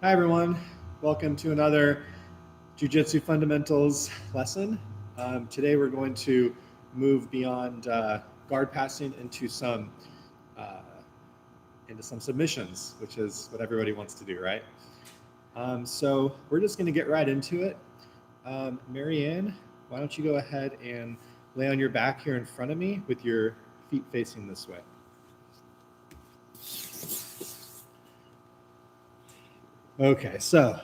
Hi everyone, welcome to another Jiu-Jitsu Fundamentals lesson. Today we're going to move beyond guard passing uh, into some submissions, which is what everybody wants to do, right? So we're just going to get right into it. Marianne, why don't you go ahead and lay on your back here in front of me with your feet facing this way. Okay, so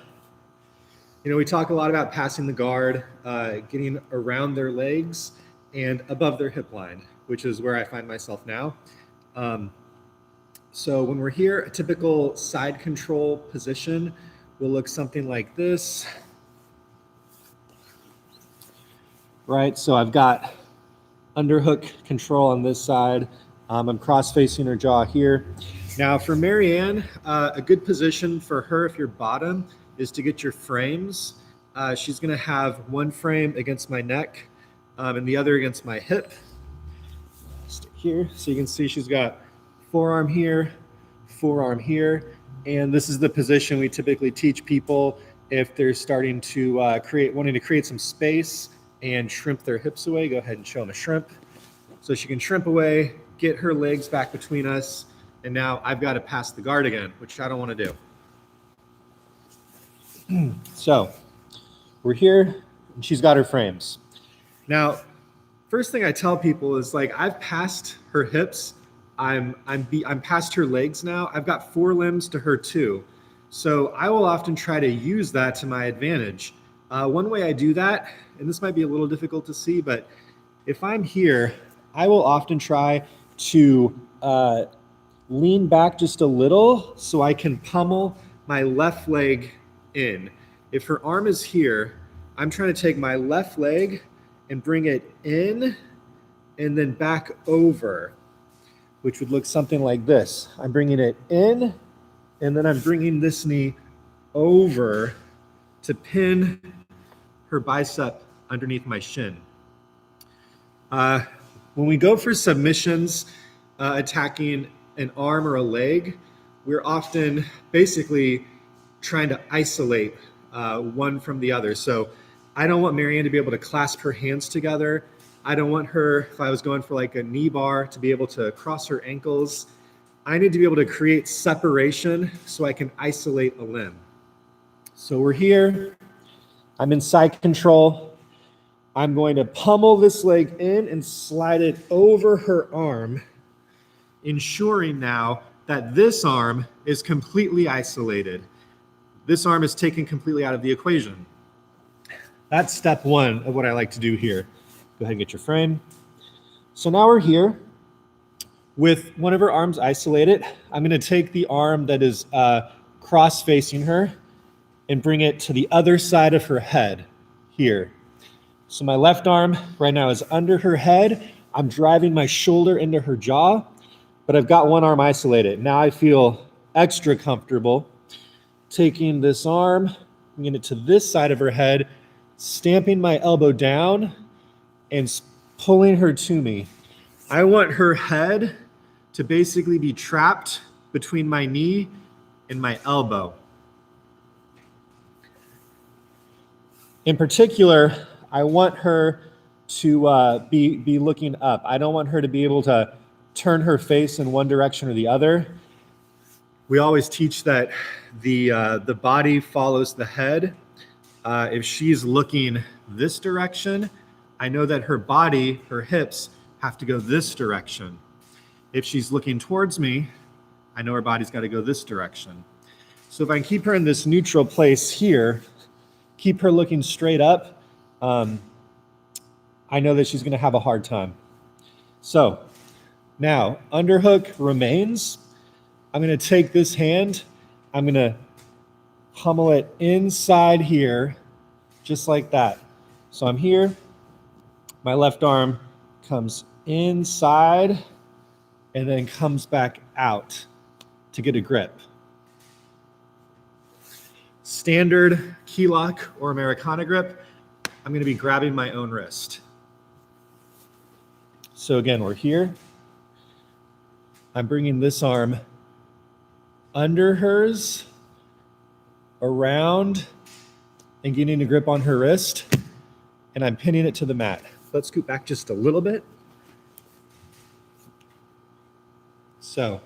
we talk a lot about passing the guard, getting around their legs and above their hip line, which is where I find myself now. Um, so when we're here, a typical side control position will look something like this. Right, so I've got underhook control on this side. I'm cross-facing her jaw here. Now for Marianne, a good position for her if you're bottom is to get your frames. She's gonna have one frame against my neck and the other against my hip. Stick here, so you can see she's got forearm here, and this is the position we typically teach people if they're starting to wanting to create some space and shrimp their hips away. Go ahead and show them a shrimp. So she can shrimp away, get her legs back between us, and now I've got to pass the guard again, which I don't want to do. So we're here, and she's got her frames. Now, first thing I tell people is like I've passed her hips, I'm past her legs now. I've got four limbs to her too, so I will often try to use that to my advantage. One way I do that, and this might be a little difficult to see, but if I'm here, I will often try to lean back just a little so I can pummel my left leg in. If her arm is here, I'm trying to take my left leg and bring it in and then back over, which would look something like this. I'm bringing it in and then I'm bringing this knee over to pin her bicep underneath my shin. When we go for submissions, attacking an arm or a leg, we're often basically trying to isolate one from the other. So I don't want Marianne to be able to clasp her hands together. I don't want her, if I was going for like a knee bar, to be able to cross her ankles. I need to be able to create separation so I can isolate a limb. So we're here. I'm in side control. I'm going to pummel this leg in and slide it over her arm, ensuring now that this arm is completely isolated. This arm is taken completely out of the equation. That's step one of what I like to do here. Go ahead and get your frame. So now we're here with one of her arms isolated. I'm going to take the arm that is cross-facing her and bring it to the other side of her head here. So my left arm right now is under her head. I'm driving my shoulder into her jaw, but I've got one arm isolated. Now I feel extra comfortable taking this arm, bringing it to this side of her head, stamping my elbow down and pulling her to me. I want her head to basically be trapped between my knee and my elbow. In particular, I want her to be looking up. I don't want her to be able to turn her face in one direction or the other. We always teach that the body follows the head. If she's looking this direction, I know that her body, her hips, have to go this direction. If she's looking towards me, I know her body's got to go this direction. So if I can keep her in this neutral place here, keep her looking straight up, I know that she's going to have a hard time. So now, underhook remains. I'm going to take this hand, I'm going to pummel it inside here, just like that. So I'm here, my left arm comes inside and then comes back out to get a grip. Standard key lock or Americana grip, I'm going to be grabbing my own wrist. So again, we're here. I'm bringing this arm under hers, around and getting a grip on her wrist, and I'm pinning it to the mat. Let's scoot back just a little bit. So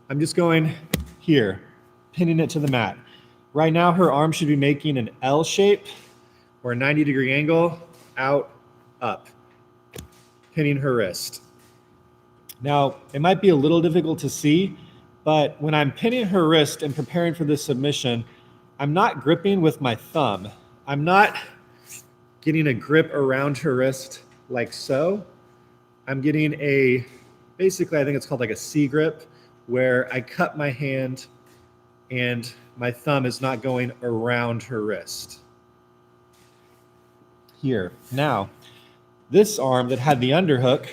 I'm just going here, pinning it to the mat. Right now, her arm should be making an L shape or a 90-degree angle, out, up, pinning her wrist. Now, it might be a little difficult to see, but when I'm pinning her wrist and preparing for this submission, I'm not gripping with my thumb. I'm not getting a grip around her wrist like so. I'm getting basically, I think it's called like a C grip, where I cut my hand and my thumb is not going around her wrist. Here. Now, this arm that had the underhook,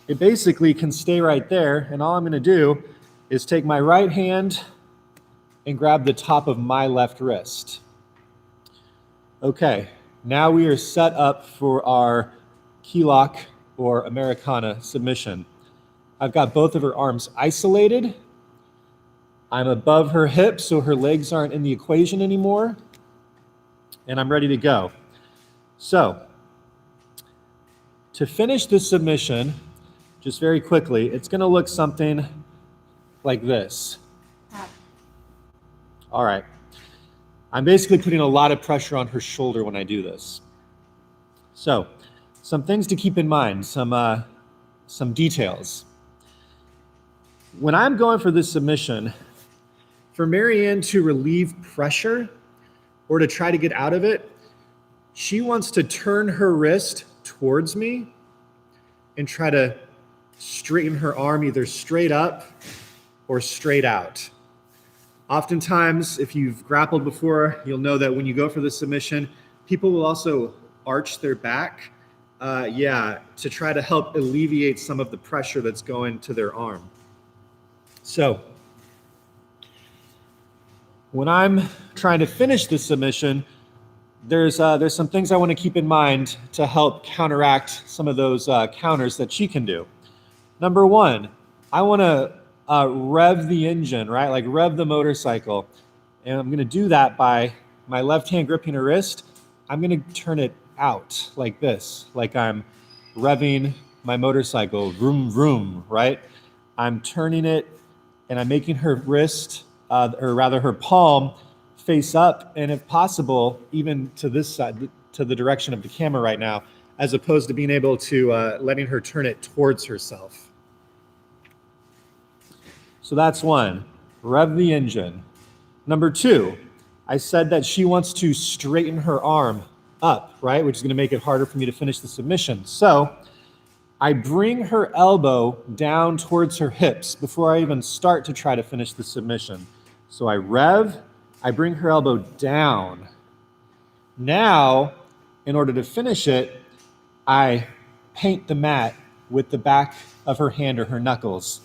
it basically can stay right there, and all I'm going to do is take my right hand and grab the top of my left wrist. Okay, now we are set up for our key lock or Americana submission. I've got both of her arms isolated. I'm above her hips, so her legs aren't in the equation anymore, and I'm ready to go. So, to finish this submission, just very quickly, it's going to look something like this. All right. I'm basically putting a lot of pressure on her shoulder when I do this. So, some things to keep in mind, some details. When I'm going for this submission, for Marianne to relieve pressure or to try to get out of it, she wants to turn her wrist towards me and try to straighten her arm either straight up or straight out. Oftentimes, if you've grappled before, you'll know that when you go for the submission, people will also arch their back, to try to help alleviate some of the pressure that's going to their arm. So, when I'm trying to finish this submission, there's some things I want to keep in mind to help counteract some of those counters that she can do. Number one, I want to rev the engine, right? Like rev the motorcycle. And I'm going to do that by my left hand gripping her wrist. I'm going to turn it out like this, like I'm revving my motorcycle, vroom, vroom, right? I'm turning it and I'm making her wrist, or rather her palm, face up, and if possible, even to this side, to the direction of the camera right now, as opposed to being able to letting her turn it towards herself. So that's one, rev the engine. Number two, I said that she wants to straighten her arm up, right? Which is gonna make it harder for me to finish the submission. So I bring her elbow down towards her hips before I even start to try to finish the submission. So I rev, I bring her elbow down. Now, in order to finish it, I paint the mat with the back of her hand or her knuckles,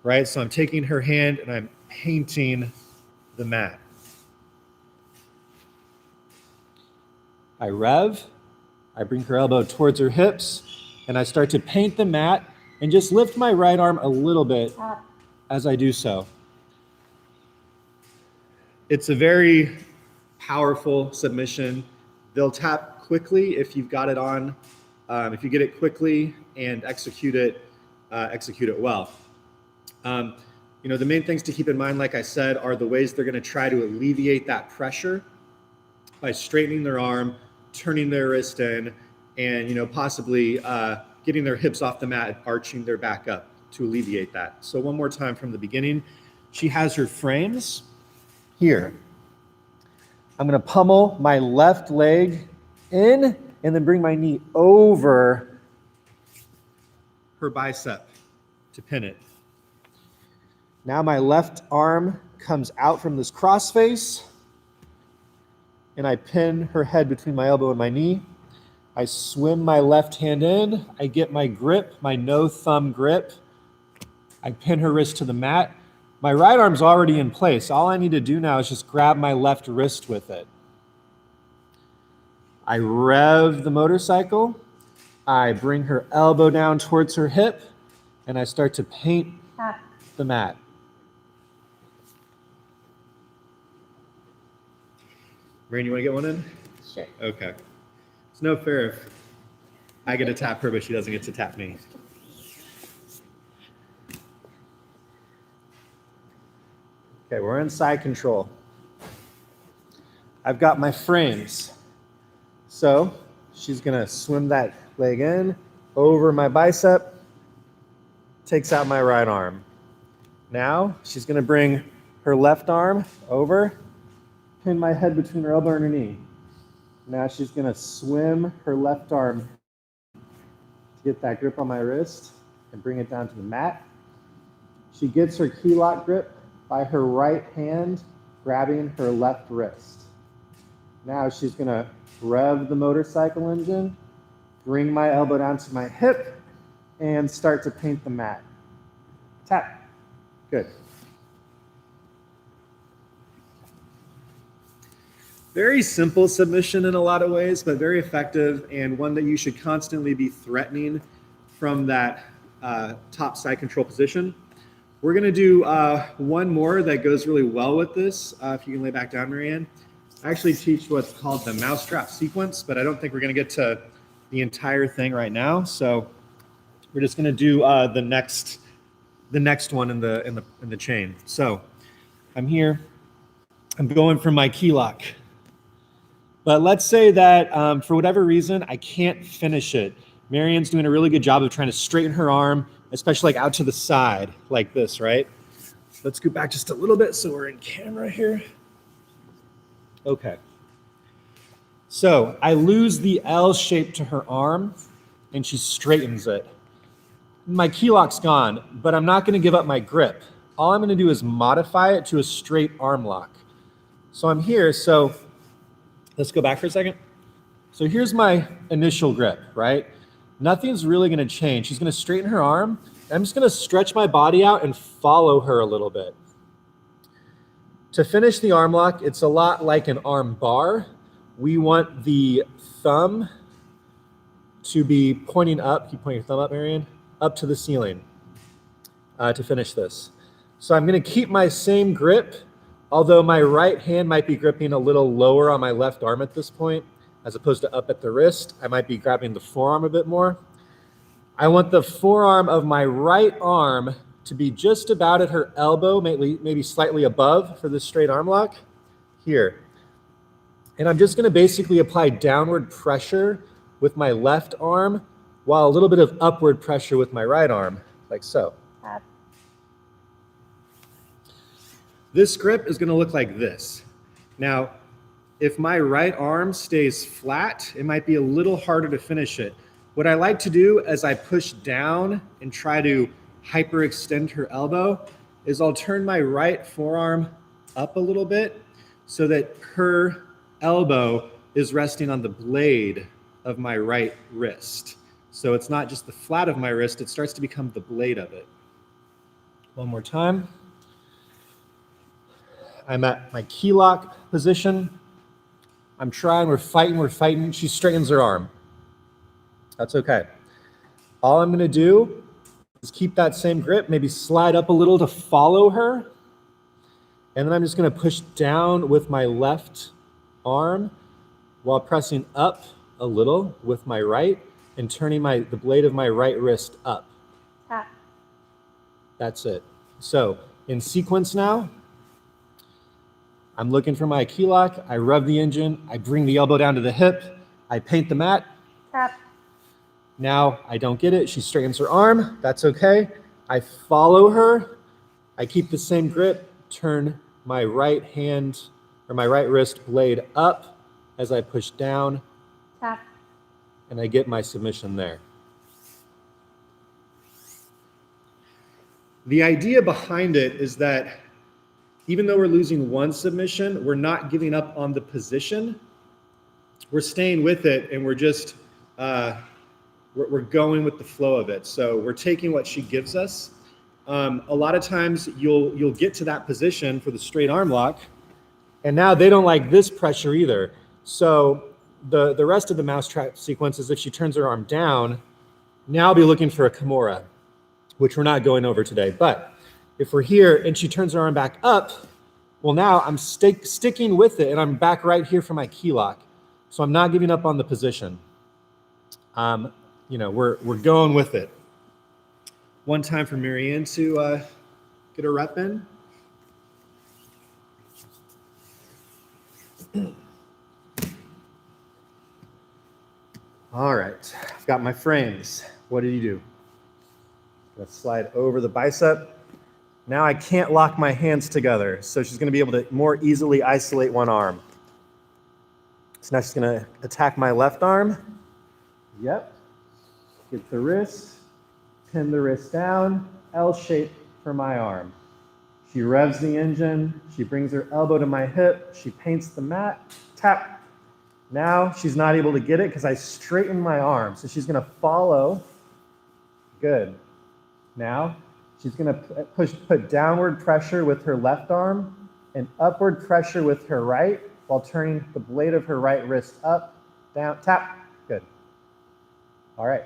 right? So I'm taking her hand and I'm painting the mat. I rev, I bring her elbow towards her hips, and I start to paint the mat and just lift my right arm a little bit as I do so. It's a very powerful submission. They'll tap quickly if you've got it on. If you get it quickly and execute it well. The main things to keep in mind, like I said, are the ways they're going to try to alleviate that pressure by straightening their arm, turning their wrist in, and possibly getting their hips off the mat and arching their back up to alleviate that. So one more time from the beginning, she has her frames here. I'm going to pummel my left leg in and then bring my knee over her bicep to pin it. Now my left arm comes out from this crossface and I pin her head between my elbow and my knee. I swim my left hand in. I get my grip, my no thumb grip. I pin her wrist to the mat. My right arm's already in place. All I need to do now is just grab my left wrist with it. I rev the motorcycle. I bring her elbow down towards her hip, and I start to paint the mat. Marian, you want to get one in? Sure. Okay. It's no fair if I get to tap her, but she doesn't get to tap me. Okay, we're in side control. I've got my frames. So she's gonna swim that leg in, over my bicep, takes out my right arm. Now she's gonna bring her left arm over, pin my head between her elbow and her knee. Now she's gonna swim her left arm to get that grip on my wrist and bring it down to the mat. She gets her key lock grip by her right hand grabbing her left wrist. Now she's gonna rev the motorcycle engine, bring my elbow down to my hip, and start to paint the mat. Tap. Good. Very simple submission in a lot of ways, but very effective, and one that you should constantly be threatening from that top side control position. We're gonna do one more that goes really well with this. If you can lay back down, Marianne. I actually teach what's called the mousetrap sequence, but I don't think we're gonna get to the entire thing right now. So we're just gonna do the next one in the chain. So I'm here, I'm going for my key lock. But let's say that for whatever reason, I can't finish it. Marianne's doing a really good job of trying to straighten her arm, especially like out to the side, like this, right? Let's go back just a little bit so we're in camera here. Okay. So I lose the L shape to her arm and she straightens it. My key lock's gone, but I'm not gonna give up my grip. All I'm gonna do is modify it to a straight arm lock. So I'm here, so let's go back for a second. So here's my initial grip, right? Nothing's really gonna change. She's gonna straighten her arm. I'm just gonna stretch my body out and follow her a little bit. To finish the arm lock, it's a lot like an arm bar. We want the thumb to be pointing up. Keep pointing your thumb up, Marianne, up to the ceiling to finish this. So I'm gonna keep my same grip, although my right hand might be gripping a little lower on my left arm at this point, as opposed to up at the wrist. I might be grabbing the forearm a bit more. I want the forearm of my right arm to be just about at her elbow, maybe slightly above for this straight arm lock, here. And I'm just gonna basically apply downward pressure with my left arm, while a little bit of upward pressure with my right arm, like so. This grip is gonna look like this. Now, if my right arm stays flat, it might be a little harder to finish it. What I like to do as I push down and try to hyperextend her elbow is I'll turn my right forearm up a little bit so that her elbow is resting on the blade of my right wrist. So it's not just the flat of my wrist, it starts to become the blade of it. One more time. I'm at my key lock position. I'm trying, we're fighting. She straightens her arm. That's okay. All I'm gonna do is keep that same grip, maybe slide up a little to follow her. And then I'm just gonna push down with my left arm while pressing up a little with my right and turning the blade of my right wrist up. Tap. That's it. So in sequence now, I'm looking for my key lock, I rev the engine, I bring the elbow down to the hip, I paint the mat. Tap. Now I don't get it, she straightens her arm, that's okay. I follow her, I keep the same grip, turn my right hand or my right wrist blade up as I push down. Tap. And I get my submission there. The idea behind it is that even though we're losing one submission, we're not giving up on the position. We're staying with it and we're just, we're going with the flow of it. So we're taking what she gives us. A lot of times you'll get to that position for the straight arm lock and now they don't like this pressure either. So the rest of the mousetrap sequence is if she turns her arm down, now I'll be looking for a Kimura, which we're not going over today. But if we're here and she turns her arm back up, Well, now I'm sticking with it, and I'm back right here for my key lock. So I'm not giving up on the position. We're going with it. One time for Marianne to get a rep in. All right, I've got my frames. What did you do? Gonna slide over the bicep. Now I can't lock my hands together, so she's gonna be able to more easily isolate one arm. So now she's gonna attack my left arm. Yep. Get the wrist, pin the wrist down, L shape for my arm. She revs the engine, she brings her elbow to my hip, she paints the mat, tap. Now she's not able to get it because I straighten my arm. So she's gonna follow. Good. Now she's gonna put downward pressure with her left arm and upward pressure with her right while turning the blade of her right wrist up, down, tap. Good. All right.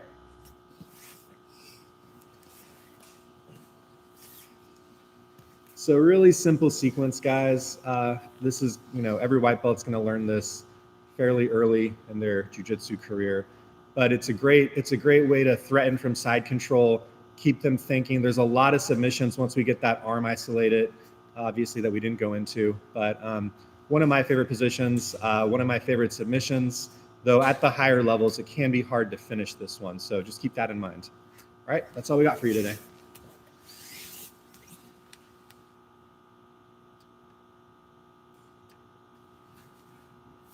So really simple sequence, guys. This is, every white belt's gonna learn this fairly early in their jiu-jitsu career, but it's a great way to threaten from side control, keep them thinking. There's a lot of submissions once we get that arm isolated, obviously that we didn't go into, but one of my favorite positions, one of my favorite submissions, though at the higher levels, it can be hard to finish this one. So just keep that in mind. All right, that's all we got for you today.